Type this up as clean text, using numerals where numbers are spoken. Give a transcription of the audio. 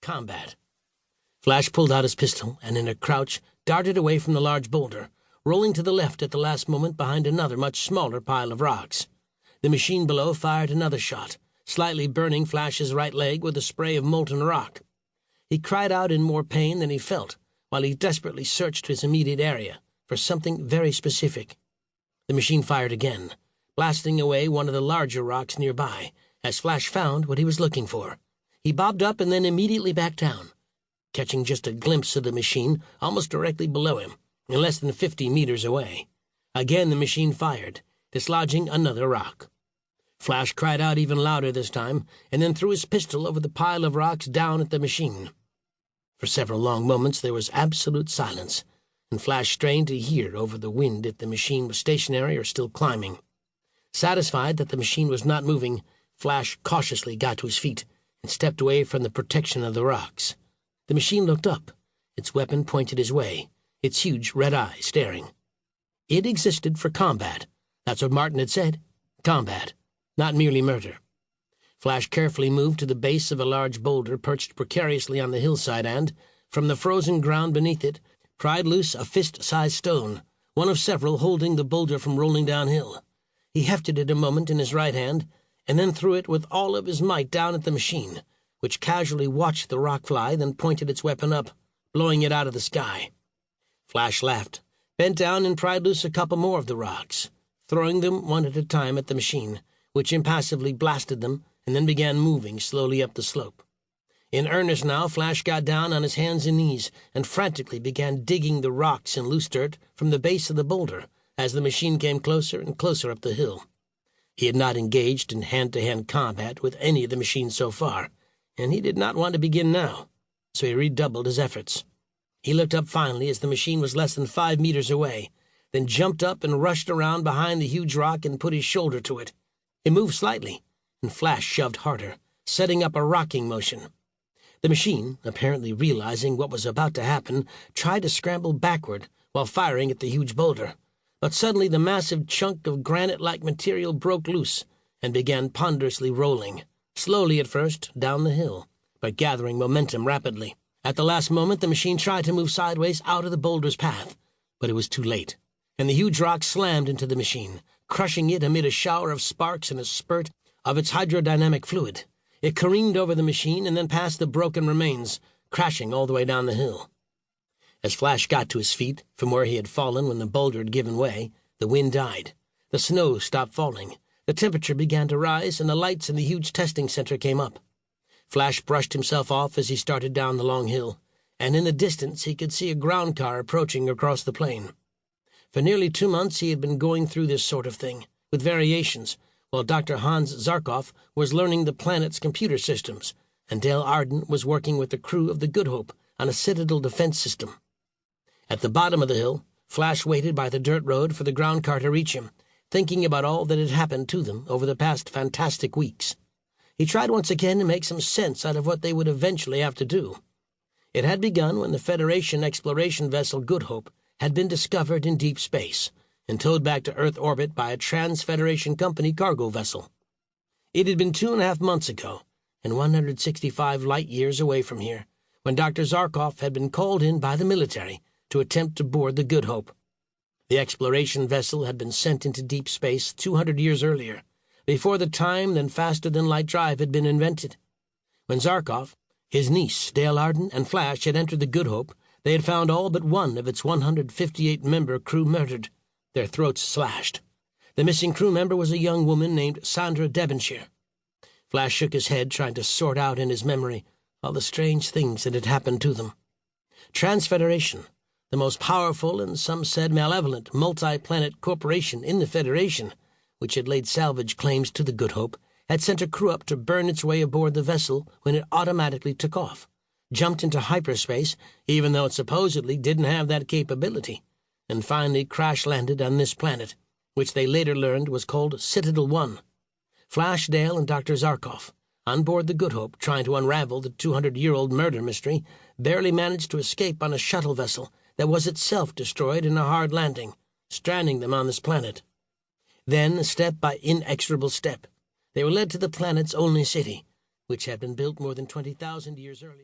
Combat. Flash pulled out his pistol and in a crouch darted away from the large boulder, rolling to the left at the last moment behind another much smaller pile of rocks. The machine below fired another shot, slightly burning Flash's right leg with a spray of molten rock. He cried out in more pain than he felt while he desperately searched his immediate area for something very specific. The machine fired again, blasting away one of the larger rocks nearby, as Flash found what he was looking for. He bobbed up and then immediately back down, catching just a glimpse of the machine almost directly below him, and less than 50 meters away. Again the machine fired, dislodging another rock. Flash cried out even louder this time, and then threw his pistol over the pile of rocks down at the machine. For several long moments there was absolute silence, and Flash strained to hear over the wind if the machine was stationary or still climbing. Satisfied that the machine was not moving, Flash cautiously got to his feet and stepped away from the protection of the rocks. The machine looked up, its weapon pointed his way, its huge red eye staring. It existed for combat. That's what Martin had said. Combat, not merely murder. Flash carefully moved to the base of a large boulder perched precariously on the hillside and, from the frozen ground beneath it, pried loose a fist-sized stone, one of several holding the boulder from rolling downhill. He hefted it a moment in his right hand, and then threw it with all of his might down at the machine, which casually watched the rock fly, then pointed its weapon up, blowing it out of the sky. Flash laughed, bent down and pried loose a couple more of the rocks, throwing them one at a time at the machine, which impassively blasted them and then began moving slowly up the slope. In earnest now, Flash got down on his hands and knees and frantically began digging the rocks and loose dirt from the base of the boulder as the machine came closer and closer up the hill. He had not engaged in hand-to-hand combat with any of the machines so far, and he did not want to begin now, so he redoubled his efforts. He looked up finally as the machine was less than 5 meters away, then jumped up and rushed around behind the huge rock and put his shoulder to it. It moved slightly, and Flash shoved harder, setting up a rocking motion. The machine, apparently realizing what was about to happen, tried to scramble backward while firing at the huge boulder. But suddenly the massive chunk of granite-like material broke loose and began ponderously rolling, slowly at first, down the hill, but gathering momentum rapidly. At the last moment, the machine tried to move sideways out of the boulder's path, but it was too late, and the huge rock slammed into the machine, crushing it amid a shower of sparks and a spurt of its hydrodynamic fluid. It careened over the machine and then past the broken remains, crashing all the way down the hill. As Flash got to his feet from where he had fallen when the boulder had given way, the wind died. The snow stopped falling. The temperature began to rise, and the lights in the huge testing center came up. Flash brushed himself off as he started down the long hill, and in the distance he could see a ground car approaching across the plain. For nearly 2 months he had been going through this sort of thing, with variations, while Dr. Hans Zarkov was learning the planet's computer systems, and Dale Arden was working with the crew of the Good Hope on a Citadel defense system. At the bottom of the hill, Flash waited by the dirt road for the ground car to reach him, thinking about all that had happened to them over the past fantastic weeks. He tried once again to make some sense out of what they would eventually have to do. It had begun when the Federation exploration vessel Good Hope had been discovered in deep space and towed back to Earth orbit by a Trans-Federation Company cargo vessel. It had been 2.5 months ago, and 165 light-years away from here, when Dr. Zarkov had been called in by the military to attempt to board the Good Hope. The exploration vessel had been sent into deep space 200 years earlier, before the time-then-faster-than-light drive had been invented. When Zarkov, his niece, Dale Arden, and Flash had entered the Good Hope, they had found all but one of its 158-member crew murdered, their throats slashed. The missing crew member was a young woman named Sandra Devonshire. Flash shook his head, trying to sort out in his memory all the strange things that had happened to them. Trans-Federation, the most powerful and some said malevolent multi-planet corporation in the Federation, which had laid salvage claims to the Good Hope, had sent a crew up to burn its way aboard the vessel when it automatically took off, jumped into hyperspace even though it supposedly didn't have that capability, and finally crash-landed on this planet, which they later learned was called Citadel 1. Flash, Dale, and Dr. Zarkov, on board the Good Hope trying to unravel the 200-year-old murder mystery, barely managed to escape on a shuttle vessel that was itself destroyed in a hard landing, stranding them on this planet. Then, step by inexorable step, they were led to the planet's only city, which had been built more than 20,000 years earlier.